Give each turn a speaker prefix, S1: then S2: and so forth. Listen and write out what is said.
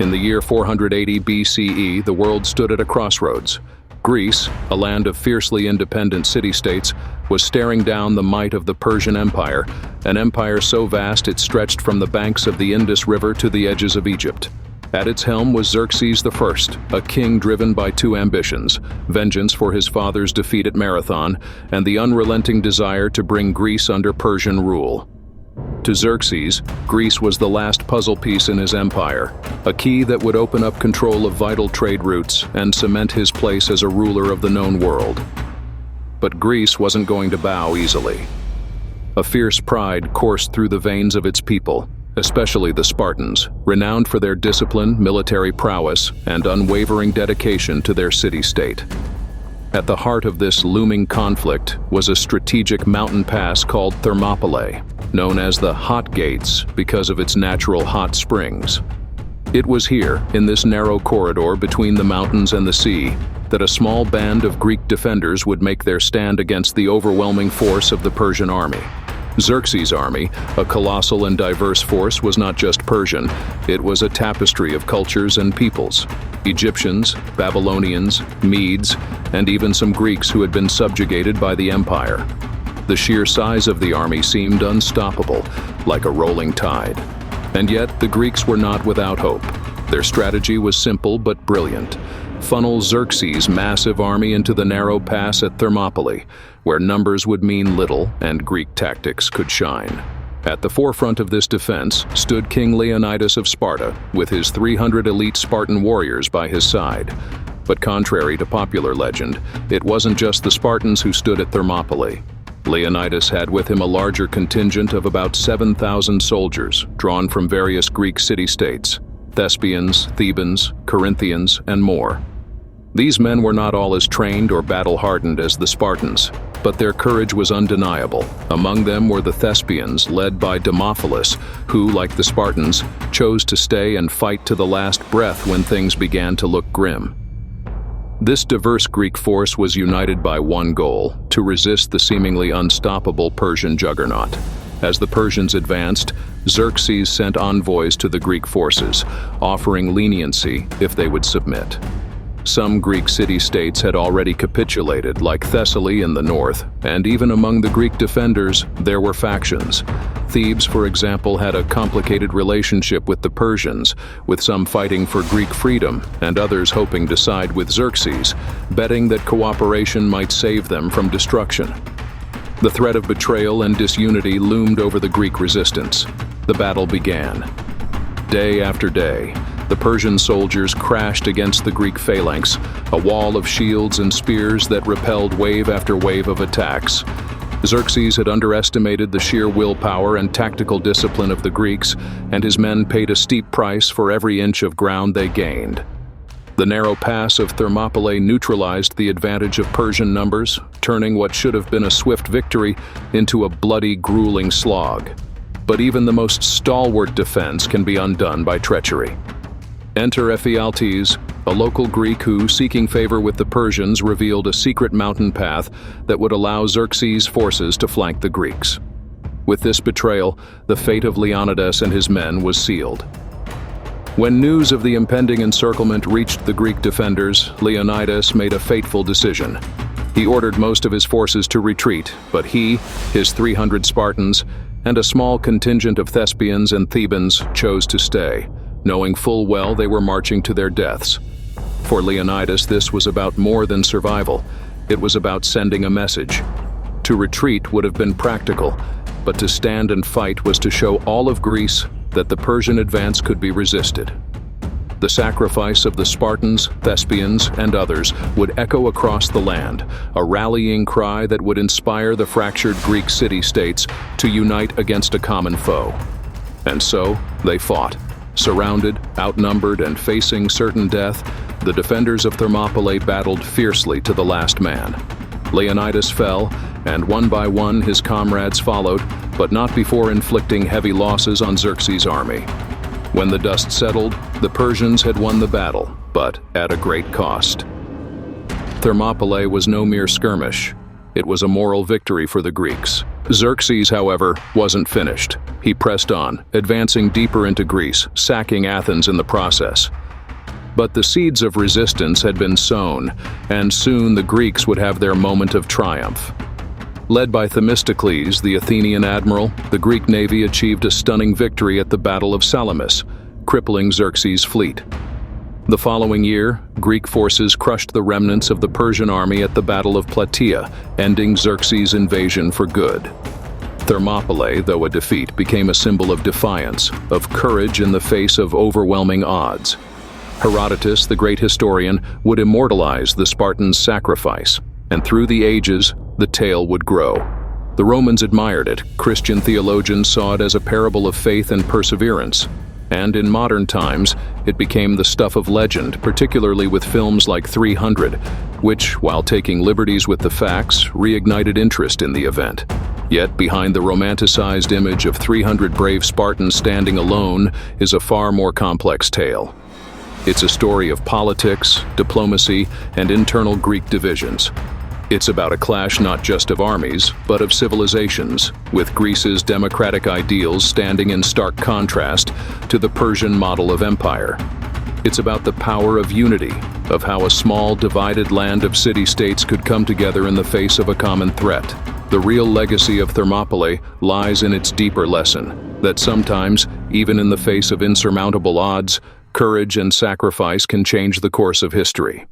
S1: In the year 480 BCE, the world stood at a crossroads. Greece, a land of fiercely independent city-states, was staring down the might of the Persian Empire, an empire so vast it stretched from the banks of the Indus River to the edges of Egypt. At its helm was Xerxes I, a king driven by two ambitions: vengeance for his father's defeat at Marathon, and the unrelenting desire to bring Greece under Persian rule. To Xerxes, Greece was the last puzzle piece in his empire, a key that would open up control of vital trade routes and cement his place as a ruler of the known world. But Greece wasn't going to bow easily. A fierce pride coursed through the veins of its people, especially the Spartans, renowned for their discipline, military prowess, and unwavering dedication to their city-state. At the heart of this looming conflict was a strategic mountain pass called Thermopylae, known as the Hot Gates because of its natural hot springs. It was here, in this narrow corridor between the mountains and the sea, that a small band of Greek defenders would make their stand against the overwhelming force of the Persian army. Xerxes' army, a colossal and diverse force, was not just Persian. It was a tapestry of cultures and peoples: Egyptians, Babylonians, Medes, and even some Greeks who had been subjugated by the empire. The sheer size of the army seemed unstoppable, like a rolling tide. And yet, the Greeks were not without hope. Their strategy was simple but brilliant: funnel Xerxes' massive army into the narrow pass at Thermopylae, where numbers would mean little and Greek tactics could shine. At the forefront of this defense stood King Leonidas of Sparta, with his 300 elite Spartan warriors by his side. But contrary to popular legend, it wasn't just the Spartans who stood at Thermopylae. Leonidas had with him a larger contingent of about 7,000 soldiers, drawn from various Greek city-states: Thespians, Thebans, Corinthians, and more. These men were not all as trained or battle-hardened as the Spartans, but their courage was undeniable. Among them were the Thespians, led by Demophilus, who, like the Spartans, chose to stay and fight to the last breath when things began to look grim. This diverse Greek force was united by one goal: to resist the seemingly unstoppable Persian juggernaut. As the Persians advanced, Xerxes sent envoys to the Greek forces, offering leniency if they would submit. Some Greek city-states had already capitulated, like Thessaly in the north, and even among the Greek defenders, there were factions. Thebes, for example, had a complicated relationship with the Persians, with some fighting for Greek freedom and others hoping to side with Xerxes, betting that cooperation might save them from destruction. The threat of betrayal and disunity loomed over the Greek resistance. The battle began. Day after day, the Persian soldiers crashed against the Greek phalanx, a wall of shields and spears that repelled wave after wave of attacks. Xerxes had underestimated the sheer willpower and tactical discipline of the Greeks, and his men paid a steep price for every inch of ground they gained. The narrow pass of Thermopylae neutralized the advantage of Persian numbers, turning what should have been a swift victory into a bloody, grueling slog. But even the most stalwart defense can be undone by treachery. Enter Ephialtes, a local Greek who, seeking favor with the Persians, revealed a secret mountain path that would allow Xerxes' forces to flank the Greeks. With this betrayal, the fate of Leonidas and his men was sealed. When news of the impending encirclement reached the Greek defenders, Leonidas made a fateful decision. He ordered most of his forces to retreat, but he, his 300 Spartans, and a small contingent of Thespians and Thebans chose to stay, knowing full well they were marching to their deaths. For Leonidas, this was about more than survival. It was about sending a message. To retreat would have been practical, but to stand and fight was to show all of Greece that the Persian advance could be resisted. The sacrifice of the Spartans, Thespians, and others would echo across the land, a rallying cry that would inspire the fractured Greek city-states to unite against a common foe. And so, they fought. Surrounded, outnumbered, and facing certain death, the defenders of Thermopylae battled fiercely to the last man. Leonidas fell, and one by one his comrades followed, but not before inflicting heavy losses on Xerxes' army. When the dust settled, the Persians had won the battle, but at a great cost. Thermopylae was no mere skirmish. It was a moral victory for the Greeks. Xerxes, however, wasn't finished. He pressed on, advancing deeper into Greece, sacking Athens in the process. But the seeds of resistance had been sown, and soon the Greeks would have their moment of triumph. Led by Themistocles, the Athenian admiral, the Greek navy achieved a stunning victory at the Battle of Salamis, crippling Xerxes' fleet. The following year, Greek forces crushed the remnants of the Persian army at the Battle of Plataea, ending Xerxes' invasion for good. Thermopylae, though a defeat, became a symbol of defiance, of courage in the face of overwhelming odds. Herodotus, the great historian, would immortalize the Spartans' sacrifice, and through the ages, the tale would grow. The Romans admired it. Christian theologians saw it as a parable of faith and perseverance. And in modern times, it became the stuff of legend, particularly with films like 300, which, while taking liberties with the facts, reignited interest in the event. Yet, behind the romanticized image of 300 brave Spartans standing alone is a far more complex tale. It's a story of politics, diplomacy, and internal Greek divisions. It's about a clash not just of armies, but of civilizations, with Greece's democratic ideals standing in stark contrast to the Persian model of empire. It's about the power of unity, of how a small, divided land of city-states could come together in the face of a common threat. The real legacy of Thermopylae lies in its deeper lesson, that sometimes, even in the face of insurmountable odds, courage and sacrifice can change the course of history.